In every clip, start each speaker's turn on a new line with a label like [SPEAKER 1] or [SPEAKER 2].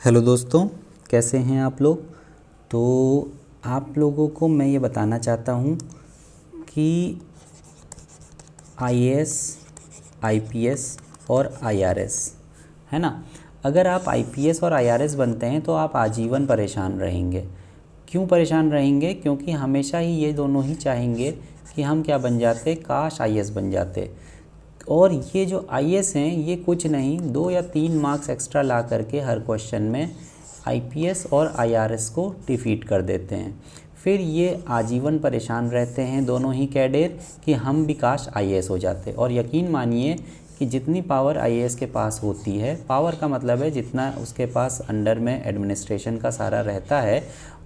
[SPEAKER 1] Hello दोस्तों, कैसे हैं आप लोग। तो आप लोगों को मैं ये बताना चाहता हूँ कि आईएएस, आईपीएस और आईआरएस है ना। अगर आप आईपीएस और आईआरएस बनते हैं तो आप आजीवन परेशान रहेंगे। क्यों परेशान रहेंगे? क्योंकि हमेशा ही ये दोनों ही चाहेंगे कि हम क्या बन जाते, काश आईएएस बन जाते। और ये जो आईएएस हैं ये कुछ नहीं, 2 या 3 मार्क्स एक्स्ट्रा ला करके हर क्वेश्चन में आईपीएस और आईआरएस को डिफीट कर देते हैं। फिर ये आजीवन परेशान रहते हैं दोनों ही कैडेर कि हम भी काश आईएएस हो जाते। और यकीन मानिए कि जितनी पावर आईएएस के पास होती है, पावर का मतलब है जितना उसके पास अंडर में एडमिनिस्ट्रेशन का सारा रहता है,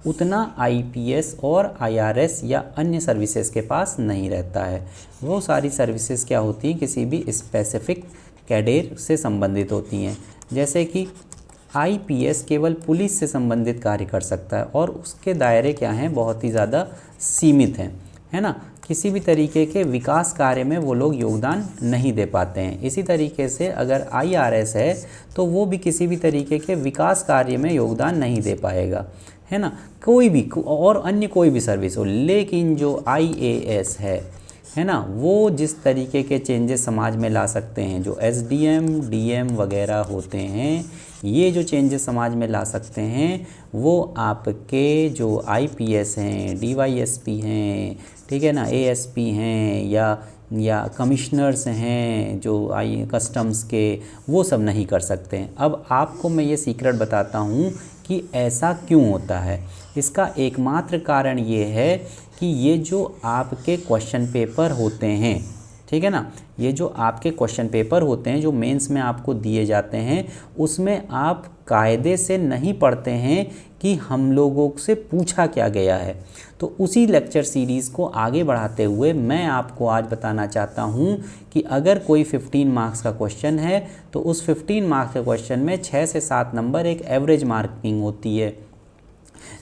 [SPEAKER 1] उतना आईपीएस और आईआरएस या अन्य सर्विसेज के पास नहीं रहता है। वो सारी सर्विसेज क्या होती हैं, किसी भी स्पेसिफिक कैडेर से संबंधित होती हैं। जैसे कि आईपीएस केवल पुलिस से संबंधित कार्य कर सकता है और उसके दायरे क्या हैं, बहुत ही ज़्यादा सीमित हैं, है ना। किसी भी तरीके के विकास कार्य में वो लोग योगदान नहीं दे पाते हैं। इसी तरीके से अगर आईआरएस है तो वो भी किसी भी तरीके के विकास कार्य में योगदान नहीं दे पाएगा, है ना। कोई भी और अन्य कोई भी सर्विस हो। लेकिन जो आईएएस है ना, वो जिस तरीके के चेंजेस समाज में ला सकते हैं, जो एसडीएम डीएम वगैरह होते हैं, ये जो चेंजेस समाज में ला सकते हैं, वो आपके जो आईपीएस हैं, डीवाईएसपी हैं, ठीक है ना, एएसपी हैं या कमिश्नर्स हैं जो कस्टम्स के, वो सब नहीं कर सकते हैं। अब आपको मैं ये सीक्रेट बताता हूँ कि ऐसा क्यों होता है। इसका एकमात्र कारण ये है कि ये जो आपके क्वेश्चन पेपर होते हैं, ठीक है ना, ये जो आपके क्वेश्चन पेपर होते हैं जो मेंस में आपको दिए जाते हैं, उसमें आप कायदे से नहीं पढ़ते हैं कि हम लोगों से पूछा क्या गया है। तो उसी लेक्चर सीरीज़ को आगे बढ़ाते हुए मैं आपको आज बताना चाहता हूँ कि अगर कोई 15 मार्क्स का क्वेश्चन है तो उस 15 मार्क्स के क्वेश्चन में 6 से 7 नंबर एक एवरेज मार्किंग होती है,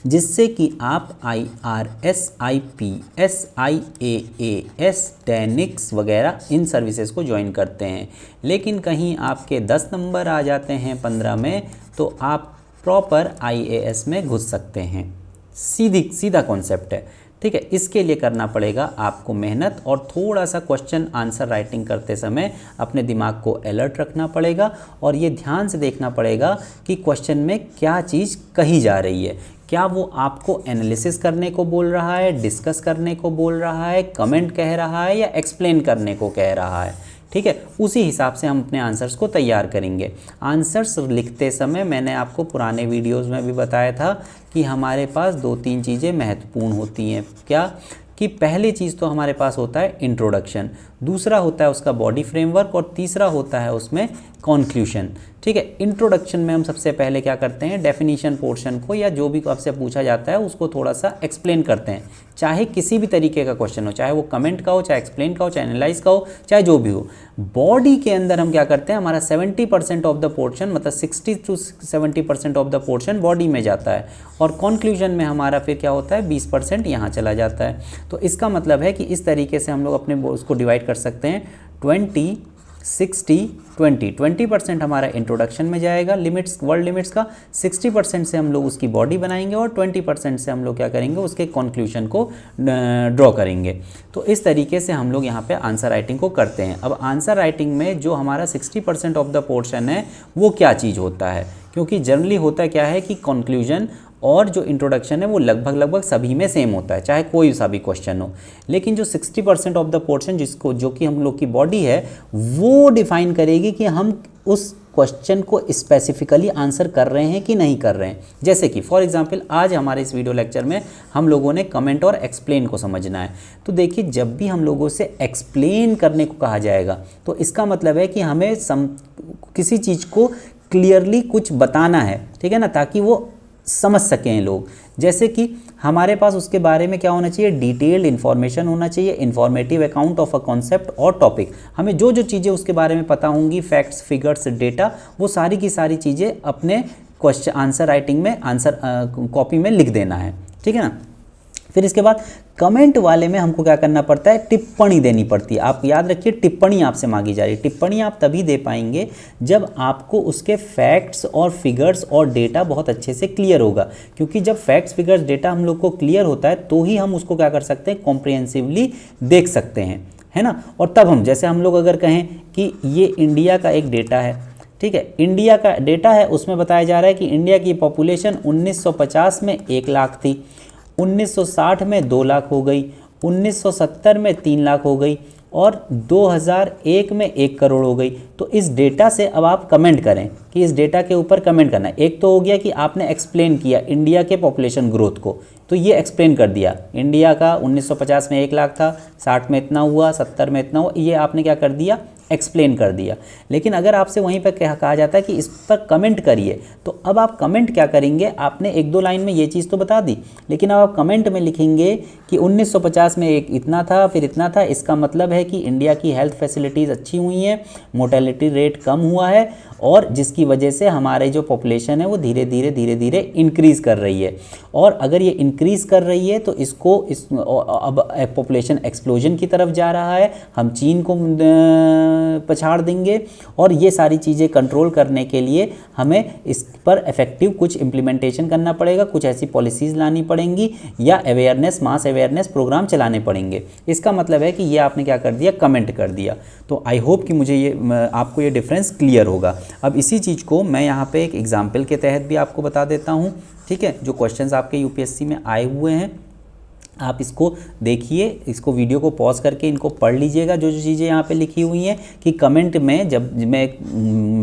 [SPEAKER 1] जिससे कि आप आईआरएस, आईपीएस, आईएएस, टेनिक्स वगैरह इन सर्विसेज को ज्वाइन करते हैं। लेकिन कहीं आपके 10 नंबर आ जाते हैं 15 में, तो आप प्रॉपर आईएएस में घुस सकते हैं। सीधा कॉन्सेप्ट है, ठीक है। इसके लिए करना पड़ेगा आपको मेहनत और थोड़ा सा क्वेश्चन आंसर राइटिंग करते समय अपने दिमाग को अलर्ट रखना पड़ेगा और ये ध्यान से देखना पड़ेगा कि क्वेश्चन में क्या चीज़ कही जा रही है। क्या वो आपको एनालिसिस करने को बोल रहा है, डिस्कस करने को बोल रहा है, कमेंट कह रहा है या एक्सप्लेन करने को कह रहा है, ठीक है। उसी हिसाब से हम अपने आंसर्स को तैयार करेंगे। आंसर्स लिखते समय मैंने आपको पुराने वीडियोस में भी बताया था कि हमारे पास 2-3 चीज़ें महत्वपूर्ण होती हैं। क्या कि पहली चीज़ तो हमारे पास होता है इंट्रोडक्शन, दूसरा होता है उसका बॉडी फ्रेमवर्क और तीसरा होता है उसमें कॉन्क्लूशन, ठीक है। इंट्रोडक्शन में हम सबसे पहले क्या करते हैं, डेफिनीशन पोर्शन को या जो भी आपसे पूछा जाता है उसको थोड़ा सा एक्सप्लेन करते हैं। चाहे किसी भी तरीके का क्वेश्चन हो, चाहे वो कमेंट का हो, चाहे एक्सप्लेन का हो, चाहे एनालाइज का हो, चाहे जो भी हो। बॉडी के अंदर हम क्या करते हैं, हमारा 70% ऑफ द पोर्शन, मतलब 60 to 70% of the portion body में जाता है और कॉन्क्लूजन में हमारा फिर क्या होता है, 20% यहाँ चला जाता है। तो इसका मतलब है कि इस तरीके से हम लोग अपने उसको डिवाइड कर सकते हैं 20, 60, 20% हमारा इंट्रोडक्शन में जाएगा, लिमिट्स, वर्ड लिमिट्स का। 60% से हम लोग उसकी बॉडी बनाएंगे और 20% से हम लोग क्या करेंगे, उसके कंक्लूजन को ड्रॉ करेंगे। तो इस तरीके से हम लोग यहाँ पे आंसर राइटिंग को करते हैं। अब आंसर राइटिंग में जो हमारा 60% ऑफ द पोर्शन है वो क्या चीज़ होता है, क्योंकि जनरली होता क्या है कि कंक्लूजन और जो इंट्रोडक्शन है वो लगभग सभी में सेम होता है, चाहे कोई सा भी क्वेश्चन हो। लेकिन जो 60% ऑफ द पोर्शन जो कि हम लोग की बॉडी है, वो डिफाइन करेगी कि हम उस क्वेश्चन को स्पेसिफिकली आंसर कर रहे हैं कि नहीं कर रहे हैं। जैसे कि फॉर एग्जांपल आज हमारे इस वीडियो लेक्चर में हम लोगों ने कमेंट और एक्सप्लेन को समझना है। तो देखिए, जब भी हम लोगों से एक्सप्लेन करने को कहा जाएगा तो इसका मतलब है कि हमें किसी चीज़ को क्लियरली कुछ बताना है, ठीक है ना, ताकि वो समझ सकें लोग। जैसे कि हमारे पास उसके बारे में क्या होना चाहिए, डिटेल्ड इन्फॉर्मेशन होना चाहिए, informative account of a concept और टॉपिक। हमें जो जो चीज़ें उसके बारे में पता होंगी, फैक्ट्स, फिगर्स, डेटा, वो सारी की सारी चीज़ें अपने क्वेश्चन आंसर राइटिंग में, आंसर कॉपी में लिख देना है, ठीक है ना। फिर इसके बाद कमेंट वाले में हमको क्या करना पड़ता है, टिप्पणी देनी पड़ती है। आप याद रखिए, टिप्पणी आपसे मांगी जा रही है। टिप्पणी आप तभी दे पाएंगे जब आपको उसके फैक्ट्स और फिगर्स और डेटा बहुत अच्छे से क्लियर होगा, क्योंकि जब फैक्ट्स फिगर्स डेटा हम लोग को क्लियर होता है तो ही हम उसको क्या कर सकते हैं, कॉम्प्रिहेंसिवली देख सकते हैं, है ना। और तब हम, जैसे हम लोग अगर कहें कि ये इंडिया का एक डेटा है, ठीक है, इंडिया का डेटा है, उसमें बताया जा रहा है कि इंडिया की पॉपुलेशन 1950 में 1 लाख थी, 1960 में 2 लाख हो गई, 1970 में 3 लाख हो गई और 2001 में 1 करोड़ हो गई। तो इस डेटा से अब आप कमेंट करें कि इस डेटा के ऊपर कमेंट करना है। एक तो हो गया कि आपने एक्सप्लेन किया इंडिया के पॉपुलेशन ग्रोथ को, तो ये एक्सप्लेन कर दिया, इंडिया का 1950 में 1 लाख था, 60 में इतना हुआ, 70 में इतना हुआ, ये आपने क्या कर दिया, एक्सप्लेन कर दिया। लेकिन अगर आपसे वहीं पर कहा जाता है कि इस पर कमेंट करिए, तो अब आप कमेंट क्या करेंगे, आपने 1-2 लाइन में ये चीज़ तो बता दी, लेकिन अब आप कमेंट में लिखेंगे कि 1950 में एक इतना था, फिर इतना था, इसका मतलब है कि इंडिया की हेल्थ फैसिलिटीज़ अच्छी हुई हैं, मोर्टेलिटी रेट कम हुआ है और जिसकी वजह से हमारे जो पॉपुलेशन है वो धीरे धीरे इंक्रीज़ कर रही है। और अगर ये इंक्रीज़ कर रही है तो अब पॉपुलेशन एक्सप्लोजन की तरफ जा रहा है, हम चीन को पछाड़ देंगे और ये सारी चीज़ें कंट्रोल करने के लिए हमें इस पर इफेक्टिव कुछ इम्प्लीमेंटेशन करना पड़ेगा, कुछ ऐसी पॉलिसीज़ लानी पड़ेंगी या अवेयरनेस, मास अवेयरनेस प्रोग्राम चलाने पड़ेंगे। इसका मतलब है कि ये आपने क्या कर दिया, कमेंट कर दिया। तो आई होप कि मुझे आपको ये डिफरेंस क्लियर होगा। अब इसी चीज़ को मैं यहाँ पे एक एग्जाम्पल के तहत भी आपको बता देता हूँ, ठीक है। जो क्वेश्चंस आपके यूपीएससी में आए हुए हैं, आप इसको देखिए, इसको वीडियो को पॉज करके इनको पढ़ लीजिएगा, जो जो चीज़ें यहाँ पे लिखी हुई हैं। कि कमेंट में जब मैं एक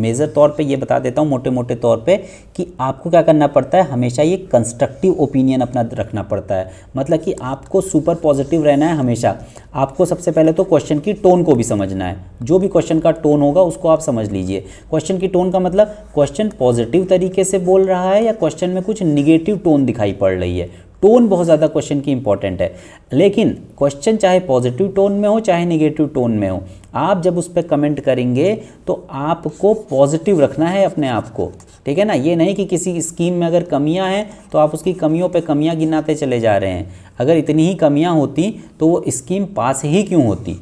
[SPEAKER 1] मेजर तौर पे ये बता देता हूँ, मोटे मोटे तौर पे, कि आपको क्या करना पड़ता है, हमेशा ये कंस्ट्रक्टिव ओपिनियन अपना रखना पड़ता है। मतलब कि आपको सुपर पॉजिटिव रहना है हमेशा। आपको सबसे पहले तो क्वेश्चन की टोन को भी समझना है, जो भी क्वेश्चन का टोन होगा उसको आप समझ लीजिए। क्वेश्चन की टोन का मतलब क्वेश्चन पॉजिटिव तरीके से बोल रहा है या क्वेश्चन में कुछ निगेटिव टोन दिखाई पड़ रही है। टोन बहुत ज़्यादा क्वेश्चन की इंपॉर्टेंट है। लेकिन क्वेश्चन चाहे पॉजिटिव टोन में हो चाहे नेगेटिव टोन में हो, आप जब उस पर कमेंट करेंगे तो आपको पॉजिटिव रखना है अपने आप को, ठीक है ना। ये नहीं कि किसी स्कीम में अगर कमियां हैं तो आप उसकी कमियों पे कमियां गिनाते चले जा रहे हैं। अगर इतनी ही कमियां होती तो वो स्कीम पास ही क्यों होती,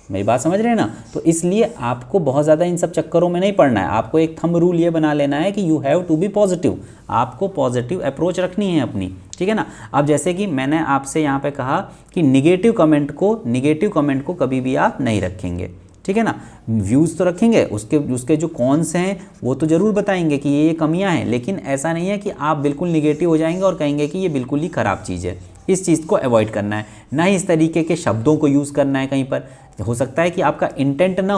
[SPEAKER 1] मेरी बात समझ रहे हैं ना। तो इसलिए आपको बहुत ज़्यादा इन सब चक्करों में नहीं पड़ना है। आपको एक थंब रूल ये बना लेना है कि you have to be positive, आपको पॉजिटिव अप्रोच रखनी है अपनी, ठीक है ना। अब जैसे कि मैंने आपसे यहाँ पे कहा कि निगेटिव कमेंट को कभी भी आप नहीं रखेंगे, ठीक है ना। व्यूज़ तो रखेंगे, उसके जो कॉन्स हैं वो तो ज़रूर बताएंगे कि ये कमियां हैं, लेकिन ऐसा नहीं है कि आप बिल्कुल निगेटिव हो जाएंगे और कहेंगे कि ये बिल्कुल ही ख़राब चीज़ है। इस चीज़ को अवॉइड करना है, ना ही इस तरीके के शब्दों को यूज़ करना है कहीं पर। हो सकता है कि आपका इंटेंट ना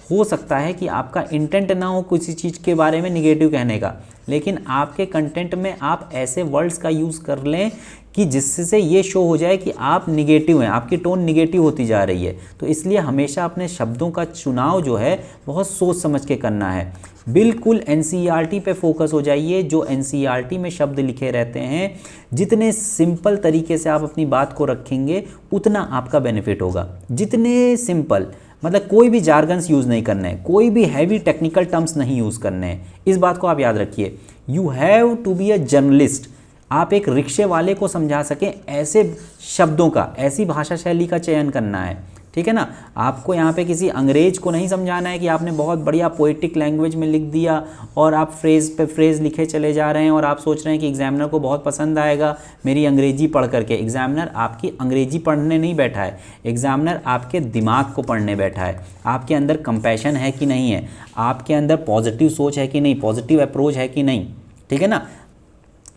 [SPEAKER 1] हो सकता है कि आपका इंटेंट ना हो किसी चीज़ के बारे में निगेटिव कहने का, लेकिन आपके कंटेंट में आप ऐसे वर्ड्स का यूज़ कर लें कि जिससे ये शो हो जाए कि आप निगेटिव हैं, आपकी टोन निगेटिव होती जा रही है। तो इसलिए हमेशा अपने शब्दों का चुनाव जो है बहुत सोच समझ के करना है। बिल्कुल एनसीईआरटी पे फोकस हो जाइए, जो एनसीईआरटी में शब्द लिखे रहते हैं, जितने सिंपल तरीके से आप अपनी बात को रखेंगे उतना आपका बेनिफिट होगा। जितने सिंपल, मतलब कोई भी जार्गन्स यूज़ नहीं करने हैं, कोई भी हैवी टेक्निकल टर्म्स नहीं यूज़ करने हैं। इस बात को आप याद रखिए। You have to be a journalist. आप एक रिक्शे वाले को समझा सकें ऐसे शब्दों का, ऐसी भाषा शैली का चयन करना है, ठीक है ना। आपको यहाँ पे किसी अंग्रेज को नहीं समझाना है कि आपने बहुत बढ़िया पोएटिक लैंग्वेज में लिख दिया और आप फ्रेज़ पे फ्रेज़ लिखे चले जा रहे हैं और आप सोच रहे हैं कि एग्जामिनर को बहुत पसंद आएगा मेरी अंग्रेजी पढ़ करके। एग्जामिनर आपकी अंग्रेजी पढ़ने नहीं बैठा है, एग्जामिनर आपके दिमाग को पढ़ने बैठा है। आपके अंदर कंपैशन है कि नहीं है, आपके अंदर पॉजिटिव सोच है कि नहीं, पॉजिटिव अप्रोच है कि नहीं, ठीक है ना।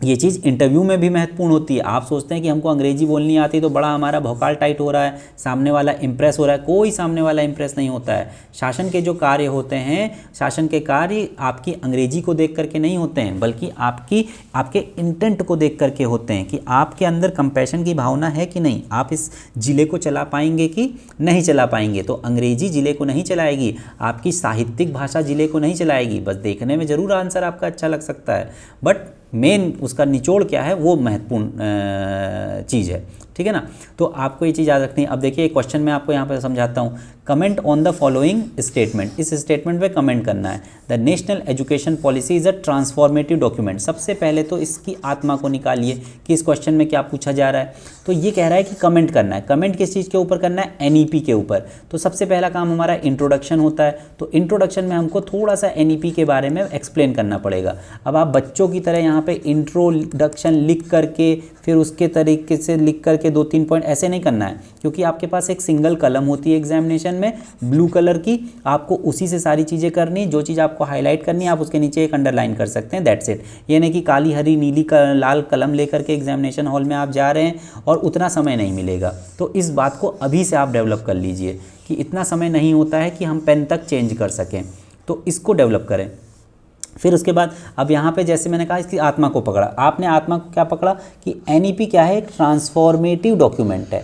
[SPEAKER 1] ये चीज़ इंटरव्यू में भी महत्वपूर्ण होती है। आप सोचते हैं कि हमको अंग्रेजी बोलनी आती तो बड़ा हमारा भौकाल टाइट हो रहा है, सामने वाला इंप्रेस हो रहा है। कोई सामने वाला इंप्रेस नहीं होता है। शासन के जो कार्य होते हैं, शासन के कार्य आपकी अंग्रेजी को देख करके नहीं होते हैं, बल्कि आपके इंटेंट को देख करके होते हैं कि आपके अंदर कंपैशन की भावना है कि नहीं, आप इस जिले को चला पाएंगे कि नहीं चला पाएंगे। तो अंग्रेजी जिले को नहीं चलाएगी, आपकी साहित्यिक भाषा जिले को नहीं चलाएगी। बस देखने में ज़रूर आंसर आपका अच्छा लग सकता है, बट मेन उसका निचोड़ क्या है वो महत्वपूर्ण चीज़ है। ठीक है ना। तो आपको ये चीज़ याद रखनी है। अब देखिए क्वेश्चन मैं आपको यहाँ पर समझाता हूँ। Comment on the following statement, इस स्टेटमेंट पे कमेंट करना है। The national education policy is a transformative document. सबसे पहले तो इसकी आत्मा को निकालिए कि इस क्वेश्चन में क्या पूछा जा रहा है। तो ये कह रहा है कि कमेंट करना है। कमेंट किस चीज़ के ऊपर करना है? एनईपी के ऊपर। तो सबसे पहला काम हमारा इंट्रोडक्शन होता है। तो इंट्रोडक्शन में हमको थोड़ा सा एनईपी के बारे में एक्सप्लेन करना पड़ेगा। अब आप बच्चों की तरह यहाँ पे इंट्रोडक्शन लिख करके फिर उसके तरीके से लिख करके 2-3 पॉइंट ऐसे नहीं करना है, क्योंकि आपके पास एक सिंगल कलम होती है एग्जामिनेशन में ब्लू कलर की। आपको उसी से सारी चीज़ें करनी, जो चीज़ आपको हाईलाइट करनी है आप उसके नीचे एक अंडरलाइन कर सकते हैं, दैट्स इट। ये नहीं कि काली हरी नीली लाल कलम लेकर के एग्जामिनेशन हॉल में आप जा रहे हैं और उतना समय नहीं मिलेगा। तो इस बात को अभी से आप डेवलप कर लीजिए कि इतना समय नहीं होता है कि हम पेन तक चेंज कर सकें, तो इसको डेवलप करें। फिर उसके बाद अब यहाँ पे जैसे मैंने कहा इसकी आत्मा को पकड़ा। आपने आत्मा को क्या पकड़ा कि एनईपी क्या है? एक ट्रांसफॉर्मेटिव डॉक्यूमेंट है।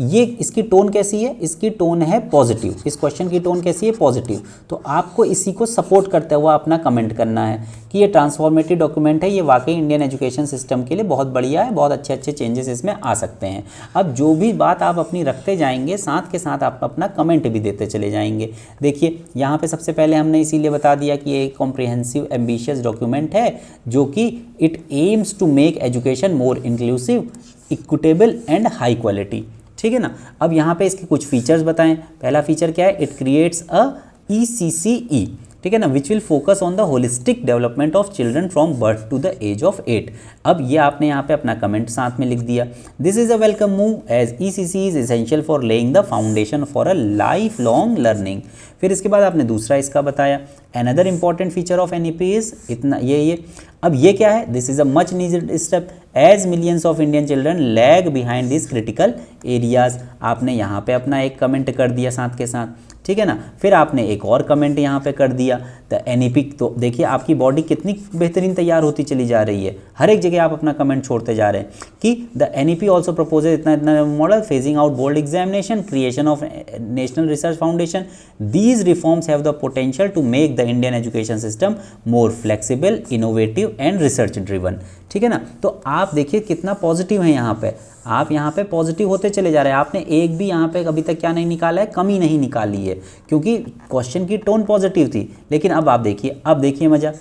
[SPEAKER 1] ये इसकी टोन कैसी है? इसकी टोन है पॉजिटिव। इस क्वेश्चन की टोन कैसी है? पॉजिटिव। तो आपको इसी को सपोर्ट करते हुए अपना कमेंट करना है कि ये ट्रांसफॉर्मेटिव डॉक्यूमेंट है, ये वाकई इंडियन एजुकेशन सिस्टम के लिए बहुत बढ़िया है, बहुत अच्छे अच्छे चेंजेस इसमें आ सकते हैं। अब जो भी बात आप अपनी रखते जाएंगे साथ के साथ आप अपना कमेंट भी देते चले जाएंगे। देखिए यहाँ पे सबसे पहले हमने इसीलिए बता दिया कि ये एक कॉम्प्रिहेंसिव एम्बिशियस डॉक्यूमेंट है जो कि it aims to make education more inclusive, equitable and high quality. ठीक है ना। अब यहाँ पे इसके कुछ फीचर्स बताएं। पहला फीचर क्या है? इट क्रिएट्स अ ECCE, ठीक है ना, which will focus on the holistic development of children from birth to the age of 8। अब ये आपने यहाँ पे अपना कमेंट साथ में लिख दिया। This is a welcome move as ECCE is essential for laying the foundation for a life long learning. फिर इसके बाद आपने दूसरा इसका बताया, another important feature of NEP is इतना ये। अब ये क्या है? This is a much needed step as millions of Indian children lag behind this critical areas. आपने यहाँ पे अपना एक कमेंट कर दिया साथ के साथ, ठीक है ना। फिर आपने एक और कमेंट यहाँ पे कर दिया द एनईपी। तो देखिए आपकी बॉडी कितनी बेहतरीन तैयार होती चली जा रही है, हर एक जगह आप अपना कमेंट छोड़ते जा रहे हैं कि द एनईपी ऑल्सो प्रपोजेज इतना model phasing out board examination, creation of national research foundation. These reforms have the potential to make the Indian education system more flexible, innovative and research driven. ठीक है ना। तो आप देखिए कितना positive है यहाँ पे, आप यहाँ पे पॉजिटिव होते चले जा रहे हैं। आपने एक भी यहाँ पे अभी तक क्या नहीं निकाला है? कमी नहीं निकाली है, क्योंकि क्वेश्चन की टोन पॉजिटिव थी। लेकिन अब आप देखिए, अब देखिए मजा।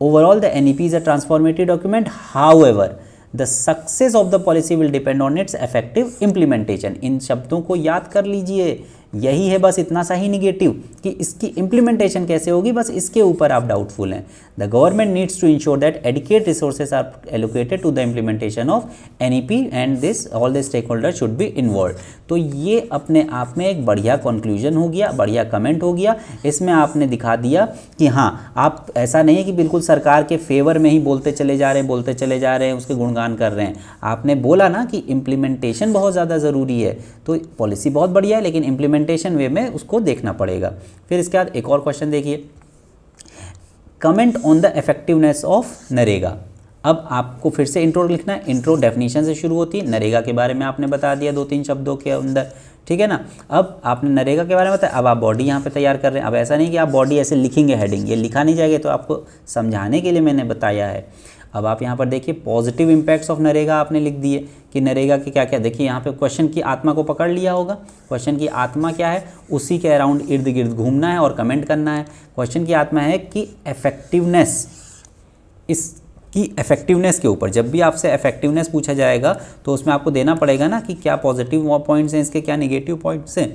[SPEAKER 1] Overall the NEP is a transformative document, however the success of the policy will depend on its effective implementation. इन शब्दों को याद कर लीजिए, यही है बस इतना सा ही निगेटिव कि इसकी इम्प्लीमेंटेशन कैसे होगी, बस इसके ऊपर आप डाउटफुल हैं। The government needs to ensure that adequate resources are allocated to the implementation of NEP and this all the stake holder should be involve. तो ये अपने आप में एक बढ़िया कंक्लूजन हो गया, बढ़िया कमेंट हो गया। इसमें आपने दिखा दिया कि हाँ, आप ऐसा नहीं है कि बिल्कुल सरकार के फेवर में ही बोलते चले जा रहे हैं, उसके गुणगान कर रहे हैं। आपने बोला ना कि इम्प्लीमेंटेशन बहुत ज़्यादा ज़रूरी है। तो पॉलिसी बहुत बढ़िया है, लेकिन इम्प्लीमेंटेशन वे में उसको देखना पड़ेगा। फिर इसके बाद एक और क्वेश्चन देखिए, comment on the effectiveness of NREGA. अब आपको फिर से इंट्रो लिखना है। इंट्रो डेफिनेशन से शुरू होती है, नरेगा के बारे में आपने बता दिया 2-3 शब्दों के अंदर, ठीक है ना। अब आपने नरेगा के बारे में बताया, अब आप बॉडी यहाँ पे तैयार कर रहे हैं। अब ऐसा नहीं कि आप बॉडी ऐसे लिखेंगे हेडिंग, ये लिखा नहीं जाएगा, तो आपको समझाने के लिए मैंने बताया है। अब आप यहाँ पर देखिए पॉजिटिव इम्पैक्ट्स ऑफ नरेगा आपने लिख दिए कि नरेगा के क्या क्या। देखिए यहाँ पे क्वेश्चन की आत्मा को पकड़ लिया होगा। क्वेश्चन की आत्मा क्या है? उसी के अराउंड इर्द गिर्द घूमना है और कमेंट करना है। क्वेश्चन की आत्मा है कि इफेक्टिवनेस, इसकी इफेक्टिवनेस के ऊपर जब भी आपसे इफेक्टिवनेस पूछा जाएगा तो उसमें आपको देना पड़ेगा ना कि क्या पॉजिटिव पॉइंट्स हैं इसके, क्या निगेटिव पॉइंट्स हैं।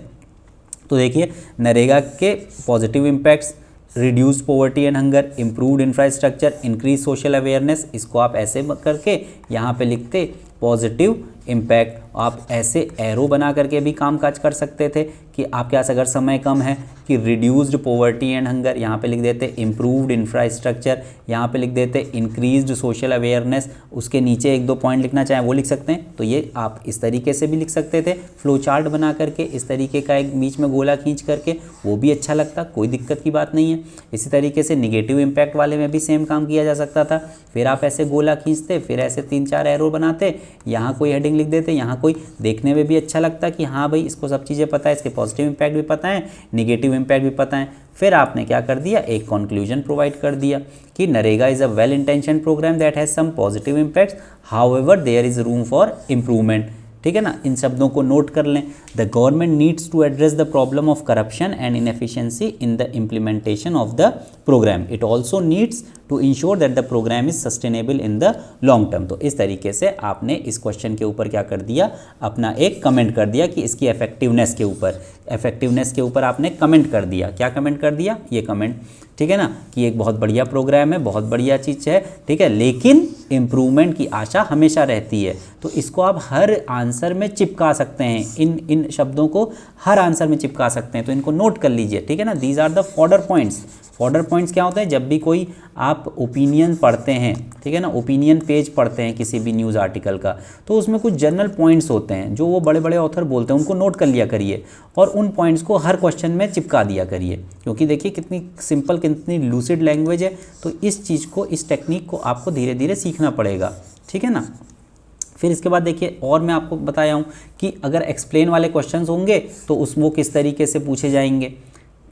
[SPEAKER 1] तो देखिए नरेगा के positive impacts, reduce poverty and hunger, improved infrastructure, increase social awareness. इसको आप ऐसे करके यहाँ पे लिखते पॉजिटिव इम्पैक्ट। आप ऐसे एरो बना करके भी काम काज कर सकते थे कि आपके पास अगर समय कम है कि रिड्यूस्ड पॉवर्टी एंड हंगर, यहाँ पे लिख देते इम्प्रूव्ड इंफ्रास्ट्रक्चर, यहाँ पे लिख देते इंक्रीज्ड सोशल अवेयरनेस। उसके नीचे 1-2 पॉइंट लिखना चाहें वो लिख सकते हैं। तो ये आप इस तरीके से भी लिख सकते थे, फ्लो चार्ट बना करके इस तरीके का एक बीच में गोला खींच करके, वो भी अच्छा लगता, कोई दिक्कत की बात नहीं है। इसी तरीके से निगेटिव इम्पैक्ट वाले में भी सेम काम किया जा सकता था। फिर आप ऐसे गोला खींचते, फिर ऐसे 3-4 एरो बनाते, यहाँ कोई हेडिंग लिख देते, यहाँ कोई, देखने में भी अच्छा लगता कि हाँ भाई इसको सब चीज़ें पता है, इसके पॉजिटिव इम्पैक्ट भी पता है, निगेटिव इम्पैक्ट भी पता है। फिर आपने क्या कर दिया? एक कंक्लूजन प्रोवाइड कर दिया कि NREGA is a well intention program that has some positive impacts, however there is room for improvement. ठीक है ना, इन शब्दों को नोट कर लें। The government needs to address the problem of corruption and inefficiency in the implementation of the program. It also needs to ensure that the program is sustainable in the long term. तो इस तरीके से आपने इस question के ऊपर क्या कर दिया, अपना एक कमेंट कर दिया कि इसकी इफेक्टिवनेस के ऊपर आपने कमेंट कर दिया। क्या कमेंट कर दिया, ये कमेंट, ठीक है ना, कि एक बहुत बढ़िया प्रोग्राम है, बहुत बढ़िया चीज़ है, ठीक है, लेकिन इम्प्रूवमेंट की आशा हमेशा रहती है। तो इसको आप हर आंसर में चिपका सकते हैं, इन शब्दों को हर आंसर में चिपका सकते हैं। तो इनको नोट कर लीजिए, ठीक है ना। These are the fodder points. Fodder points क्या होते हैं, जब भी कोई आप ओपिनियन पढ़ते हैं, ठीक है ना, ओपिनियन पेज पढ़ते हैं किसी भी न्यूज़ आर्टिकल का, तो उसमें कुछ जनरल पॉइंट्स होते हैं जो वो बड़े बड़े ऑथर बोलते हैं, उनको नोट कर लिया करिए और उन पॉइंट्स को हर क्वेश्चन में चिपका दिया करिए। क्योंकि देखिए कितनी सिंपल, कितनी लूसिड लैंग्वेज है। तो इस चीज़ को, इस टेक्निक को आपको धीरे धीरे सीखना पड़ेगा, ठीक है ना। फिर इसके बाद देखिए, और मैं आपको बताया हूँ कि अगर एक्सप्लेन वाले क्वेश्चंस होंगे तो वो किस तरीके से पूछे जाएंगे,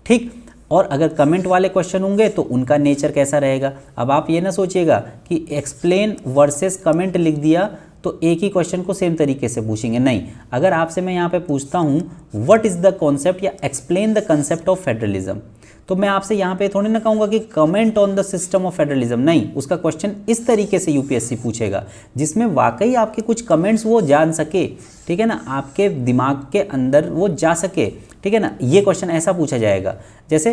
[SPEAKER 1] ठीक। और अगर कमेंट वाले क्वेश्चन होंगे तो उनका नेचर कैसा रहेगा। अब आप ये ना सोचिएगा कि एक्सप्लेन वर्सेस कमेंट लिख दिया तो एक ही क्वेश्चन को सेम तरीके से पूछेंगे, नहीं। अगर आपसे मैं यहाँ पे पूछता हूँ व्हाट इज़ द कॉन्सेप्ट या explain the concept of federalism, तो मैं आपसे यहाँ पे थोड़ी ना कहूँगा कि comment on the system of federalism, नहीं। उसका क्वेश्चन इस तरीके से यूपीएससी पूछेगा जिसमें वाकई आपके कुछ कमेंट्स वो जान सके, ठीक है ना, आपके दिमाग के अंदर वो जा सके, ठीक है ना। ये क्वेश्चन ऐसा पूछा जाएगा जैसे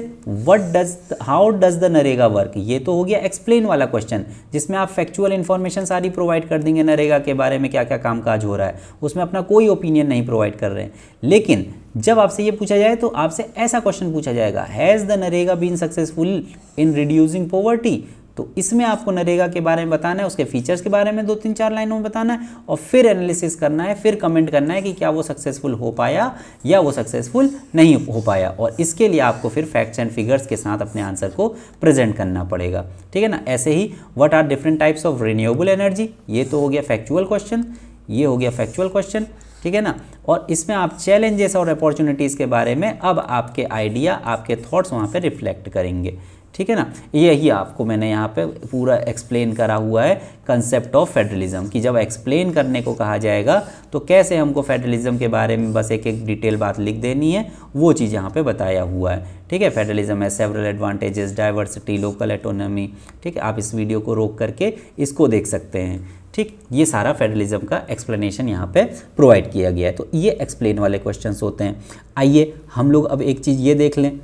[SPEAKER 1] how does the NREGA work. ये तो हो गया एक्सप्लेन वाला क्वेश्चन, जिसमें आप फैक्चुअल इन्फॉर्मेशन सारी प्रोवाइड कर देंगे नरेगा के बारे में, क्या क्या कामकाज हो रहा है, उसमें अपना कोई ओपिनियन नहीं प्रोवाइड कर रहे हैं। लेकिन जब आपसे ये पूछा जाए तो आपसे ऐसा क्वेश्चन पूछा जाएगा, has the NREGA been successful in reducing poverty. तो इसमें आपको नरेगा के बारे में बताना है, उसके फीचर्स के बारे में 2-3-4 लाइनों में बताना है और फिर एनालिसिस करना है, फिर कमेंट करना है कि क्या वो सक्सेसफुल हो पाया या वो सक्सेसफुल नहीं हो पाया। और इसके लिए आपको फिर फैक्ट्स एंड फिगर्स के साथ अपने आंसर को प्रेजेंट करना पड़ेगा, ठीक है ना। ऐसे ही what are different types of renewable energy, ये तो हो गया फैक्चुअल क्वेश्चन, ये हो गया फैक्चुअल क्वेश्चन, ठीक है ना। और इसमें आप चैलेंजेस और अपॉर्चुनिटीज़ के बारे में अब आपके आइडिया, आपके थॉट्स वहाँ पे रिफ्लेक्ट करेंगे, ठीक है ना। यही आपको मैंने यहाँ पे पूरा एक्सप्लेन करा हुआ है कंसेप्ट ऑफ फेडरलिज्म, कि जब एक्सप्लेन करने को कहा जाएगा तो कैसे हमको फेडरलिज्म के बारे में बस एक एक डिटेल बात लिख देनी है, वो चीज़ यहाँ पे बताया हुआ है, ठीक है। फेडरलिज्म है several advantages, diversity, local autonomy, ठीक है। आप इस वीडियो को रोक करके इसको देख सकते हैं, ठीक। ये सारा फेडरलिज्म का एक्सप्लेनेशन यहाँ पे प्रोवाइड किया गया है। तो ये एक्सप्लेन वाले क्वेश्चंस होते हैं। आइए हम लोग अब एक चीज़ ये देख लें,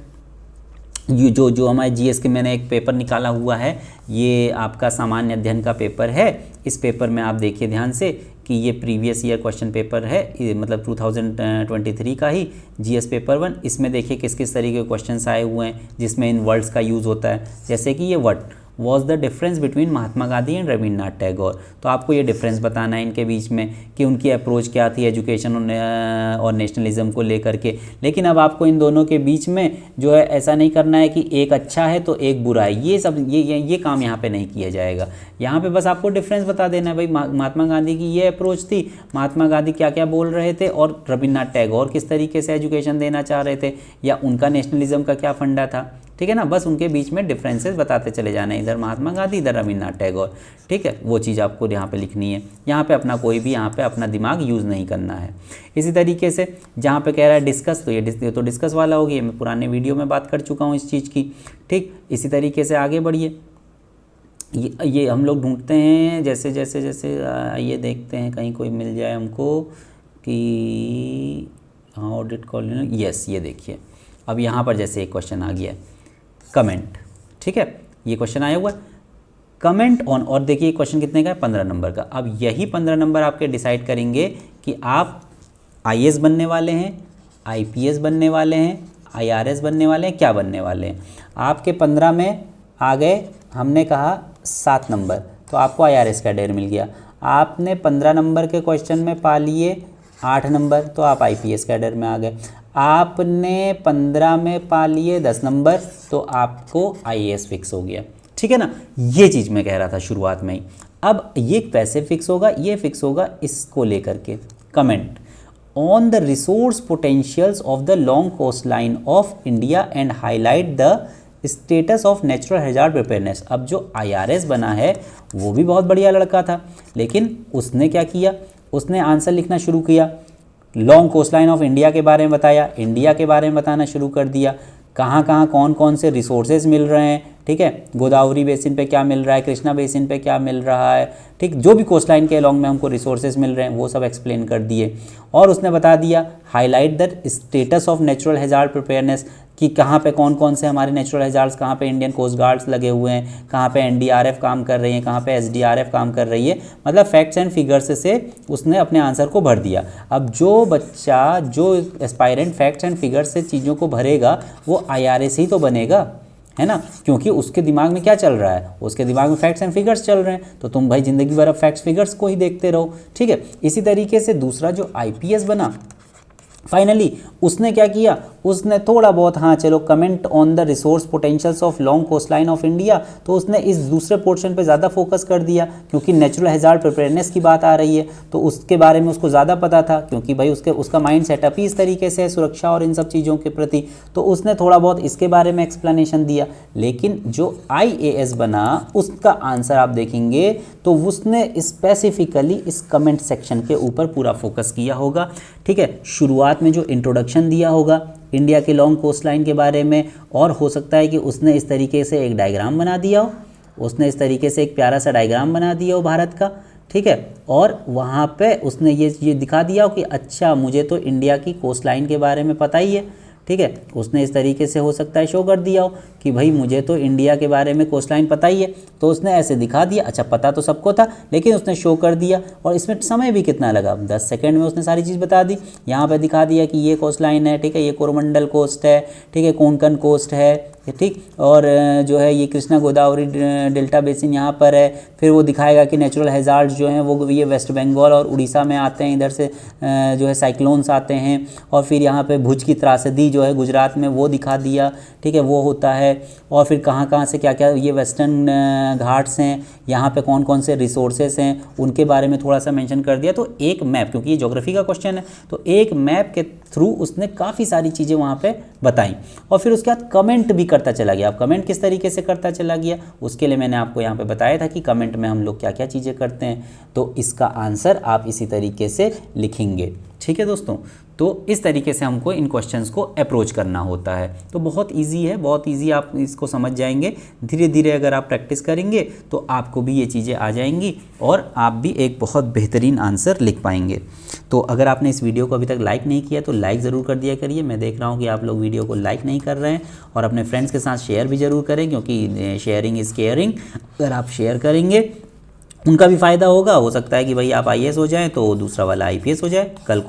[SPEAKER 1] ये जो हमारे जीएस के मैंने एक पेपर निकाला हुआ है, ये आपका सामान्य अध्ययन का पेपर है। इस पेपर में आप देखिए ध्यान से कि ये प्रीवियस ईयर क्वेश्चन पेपर है, मतलब 2023 का ही जीएस पेपर 1। इसमें देखिए किस किस तरीके के क्वेश्चंस आए हुए हैं जिसमें इन वर्ड्स का यूज़ होता है। जैसे कि ये what was the difference between Mahatma Gandhi and Rabindranath Tagore. तो आपको ये डिफरेंस बताना है इनके बीच में कि उनकी अप्रोच क्या थी एजुकेशन और नेशनलिज्म को लेकर के। लेकिन अब आपको इन दोनों के बीच में जो है ऐसा नहीं करना है कि एक अच्छा है तो एक बुरा है, ये सब ये काम यहाँ पे नहीं किया जाएगा। यहाँ पे बस आपको डिफरेंस बता देना है, भाई महात्मा गांधी की ये अप्रोच थी, महात्मा गांधी क्या क्या बोल रहे थे, और रविन्द्रनाथ टैगोर किस तरीके से एजुकेशन देना चाह रहे थे, या उनका नेशनलिज्म का क्या फंडा था, ठीक है ना। बस उनके बीच में डिफरेंसेस बताते चले जाना है, इधर महात्मा गांधी, इधर रविन्द्रनाथ टैगोर, ठीक है। वो चीज़ आपको यहाँ पे लिखनी है। यहाँ पे अपना कोई भी यहाँ पे अपना दिमाग यूज़ नहीं करना है। इसी तरीके से जहाँ पे कह रहा है डिस्कस, तो ये तो डिस्कस वाला हो गया, मैं पुराने वीडियो में बात कर चुका हूँ इस चीज़ की, ठीक। इसी तरीके से आगे बढ़िए, ये हम लोग ढूंढते हैं जैसे जैसे जैसे ये देखते हैं कहीं कोई मिल जाए हमको कि हाँ ऑडिट कॉल, यस ये देखिए अब यहाँ पर जैसे एक क्वेश्चन आ गया कमेंट, ठीक है। ये क्वेश्चन आया हुआ है कमेंट ऑन, और देखिए क्वेश्चन कितने का है, 15 नंबर का। अब यही 15 नंबर आपके डिसाइड करेंगे कि आप आईएएस बनने वाले हैं, आईपीएस बनने वाले हैं, आईआरएस बनने वाले हैं, क्या बनने वाले हैं। आपके 15 में आ गए, हमने कहा 7 नंबर, तो आपको आईआरएस का कैडर मिल गया। आपने 15 नंबर के क्वेश्चन में पा लिए 8 नंबर, तो आप आईपीएस कैडर में आ गए। आपने 15 में पा लिए 10 नंबर, तो आपको आईएएस फिक्स हो गया, ठीक है ना। ये चीज़ मैं कह रहा था शुरुआत में ही। अब ये कैसे फिक्स होगा, ये फिक्स होगा इसको लेकर के, comment on the resource potentials of the long coast line of India and highlight the status of natural hazard preparedness. अब जो आईआरएस बना है वो भी बहुत बढ़िया लड़का था, लेकिन उसने क्या किया, उसने आंसर लिखना शुरू किया, लॉन्ग कोस्टलाइन ऑफ इंडिया के बारे में बताया, इंडिया के बारे में बताना शुरू कर दिया, कहाँ कहाँ कौन कौन से रिसोर्सेज मिल रहे हैं, ठीक है, गोदावरी बेसिन पे क्या मिल रहा है, कृष्णा बेसिन पे क्या मिल रहा है, ठीक, जो भी कोस्टलाइन के अलॉन्ग में हमको रिसोर्सेज मिल रहे हैं वो सब एक्सप्लेन कर दिए। और उसने बता दिया highlight the status of natural hazard preparedness, कि कहाँ पे कौन कौन से हमारे नेचुरल हैजार्ड्स, कहाँ पे इंडियन कोस्ट गार्ड्स लगे हुए हैं, कहाँ पे एनडीआरएफ काम कर रही है, कहाँ पे एसडीआरएफ काम कर रही है, मतलब फैक्ट्स एंड फिगर्स से उसने अपने आंसर को भर दिया। अब जो बच्चा, जो एस्पायरेंट फैक्ट्स एंड फिगर्स से चीज़ों को भरेगा वो आईआरएस ही तो बनेगा, है ना, क्योंकि उसके दिमाग में क्या चल रहा है, उसके दिमाग में फैक्ट्स एंड फिगर्स चल रहे हैं, तो तुम भाई ज़िंदगी भर अब फैक्ट्स फिगर्स को ही देखते रहो, ठीक है। इसी तरीके से दूसरा जो आईपीएस बना, फाइनली उसने क्या किया, उसने थोड़ा बहुत, हाँ चलो, comment on the resource potentials of long coast line of India, तो उसने इस दूसरे पोर्शन पे ज़्यादा फोकस कर दिया, क्योंकि नेचुरल हैजार्ड प्रिपेयरनेस की बात आ रही है तो उसके बारे में उसको ज़्यादा पता था, क्योंकि भाई उसका माइंड सेटअप ही इस तरीके से है सुरक्षा और इन सब चीज़ों के प्रति, तो उसने थोड़ा बहुत इसके बारे में एक्सप्लेनेशन दिया। लेकिन जो IAS बना उसका आंसर आप देखेंगे तो उसने स्पेसिफिकली इस कमेंट सेक्शन के ऊपर पूरा फोकस किया होगा, ठीक है। शुरुआत में जो इंट्रोडक्शन दिया होगा इंडिया के लॉन्ग कोस्ट लाइन के बारे में, और हो सकता है कि उसने इस तरीके से एक डायग्राम बना दिया हो, उसने इस तरीके से एक प्यारा सा डायग्राम बना दिया हो भारत का, ठीक है, और वहाँ पे उसने ये दिखा दिया हो कि अच्छा मुझे तो इंडिया की कोस्ट लाइन के बारे में पता ही है, ठीक है। उसने इस तरीके से हो सकता है शो कर दिया हो कि भाई मुझे तो इंडिया के बारे में कोस्ट लाइन पता ही है, तो उसने ऐसे दिखा दिया। अच्छा पता तो सबको था लेकिन उसने शो कर दिया, और इसमें समय भी कितना लगा, 10 सेकंड में उसने सारी चीज़ बता दी। यहाँ पे दिखा दिया कि ये कोस्ट लाइन है, ठीक है, ये कोरोमंडल कोस्ट है, ठीक है, कोंकण कोस्ट है, ठीक, और जो है ये कृष्णा गोदावरी डेल्टा बेसिन यहाँ पर है। फिर वो दिखाएगा कि नेचुरल हैजार्ड्स जो हैं वो ये वेस्ट बंगाल और उड़ीसा में आते हैं, इधर से जो है साइक्लोन्स आते हैं, और फिर यहाँ पे भुज की त्रासदी जो है गुजरात में वो दिखा दिया, ठीक है, वो होता है। और फिर कहाँ कहाँ से क्या क्या ये वेस्टर्न घाट्स हैं, यहाँ पे कौन कौन से रिसोर्सेस हैं उनके बारे में थोड़ा सा मेंशन कर दिया। तो एक मैप, क्योंकि ये ज्योग्राफी का क्वेश्चन है, तो एक मैप के थ्रू उसने काफ़ी सारी चीज़ें वहाँ पे बताई। और फिर उसके बाद कमेंट भी करता चला गया। अब कमेंट किस तरीके से करता चला गया उसके लिए मैंने आपको यहाँ पे बताया था कि कमेंट में हम लोग क्या क्या चीज़ें करते हैं, तो इसका आंसर आप इसी तरीके से लिखेंगे, ठीक है दोस्तों। तो इस तरीके से हमको इन क्वेश्चंस को अप्रोच करना होता है। तो बहुत इजी है, बहुत इजी, आप इसको समझ जाएंगे। धीरे धीरे अगर आप प्रैक्टिस करेंगे तो आपको भी ये चीज़ें आ जाएंगी और आप भी एक बहुत बेहतरीन आंसर लिख पाएंगे। तो अगर आपने इस वीडियो को अभी तक लाइक नहीं किया तो लाइक ज़रूर कर दिया करिए। मैं देख रहा हूँ कि आप लोग वीडियो को लाइक नहीं कर रहे हैं, और अपने फ्रेंड्स के साथ शेयर भी ज़रूर करें, क्योंकि शेयरिंग इज़ केयरिंग। अगर आप शेयर करेंगे उनका भी फ़ायदा होगा, हो सकता है कि भाई आप IAS हो जाएं तो दूसरा वाला IPS हो जाए, कल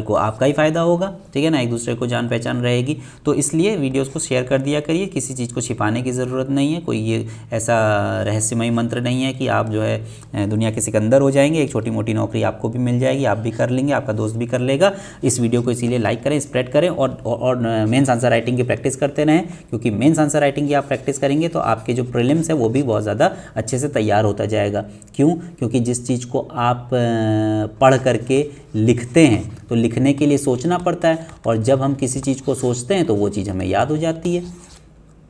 [SPEAKER 1] को आपका ही फ़ायदा होगा, ठीक है ना, एक दूसरे को जान पहचान रहेगी। तो इसलिए वीडियोस को शेयर कर दिया करिए, किसी चीज़ को छिपाने की ज़रूरत नहीं है, कोई ये ऐसा रहस्यमय मंत्र नहीं है कि आप जो है दुनिया के सिकंदर हो जाएंगे। एक छोटी मोटी नौकरी आपको भी मिल जाएगी, आप भी कर लेंगे, आपका दोस्त भी कर लेगा। इस वीडियो को इसीलिए लाइक करें, स्प्रेड करें, और मेंस आंसर राइटिंग की प्रैक्टिस करते रहें, क्योंकि मेंस आंसर राइटिंग की आप प्रैक्टिस करेंगे तो आपके जो प्रीलिम्स है वो भी बहुत ज़्यादा अच्छे से तैयार होता जाएगा। क्यों? क्योंकि जिस चीज़ को आप पढ़ करके लिखते हैं तो लिखने के लिए सोचना पड़ता है, और जब हम किसी चीज़ को सोचते हैं तो वो चीज़ हमें याद हो जाती है।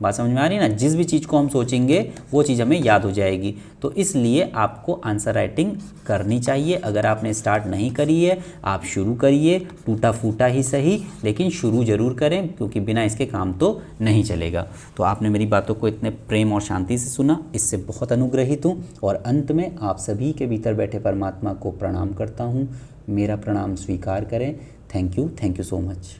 [SPEAKER 1] बात समझ में आ रही है ना, जिस भी चीज़ को हम सोचेंगे वो चीज़ हमें याद हो जाएगी। तो इसलिए आपको आंसर राइटिंग करनी चाहिए। अगर आपने स्टार्ट नहीं करी है आप शुरू करिए, टूटा फूटा ही सही, लेकिन शुरू ज़रूर करें, क्योंकि बिना इसके काम तो नहीं चलेगा। तो आपने मेरी बातों को इतने प्रेम और शांति से सुना, इससे बहुत अनुग्रहित हूँ। और अंत में आप सभी के भीतर बैठे परमात्मा को प्रणाम करता हूँ। मेरा प्रणाम स्वीकार करें। Thank you so much.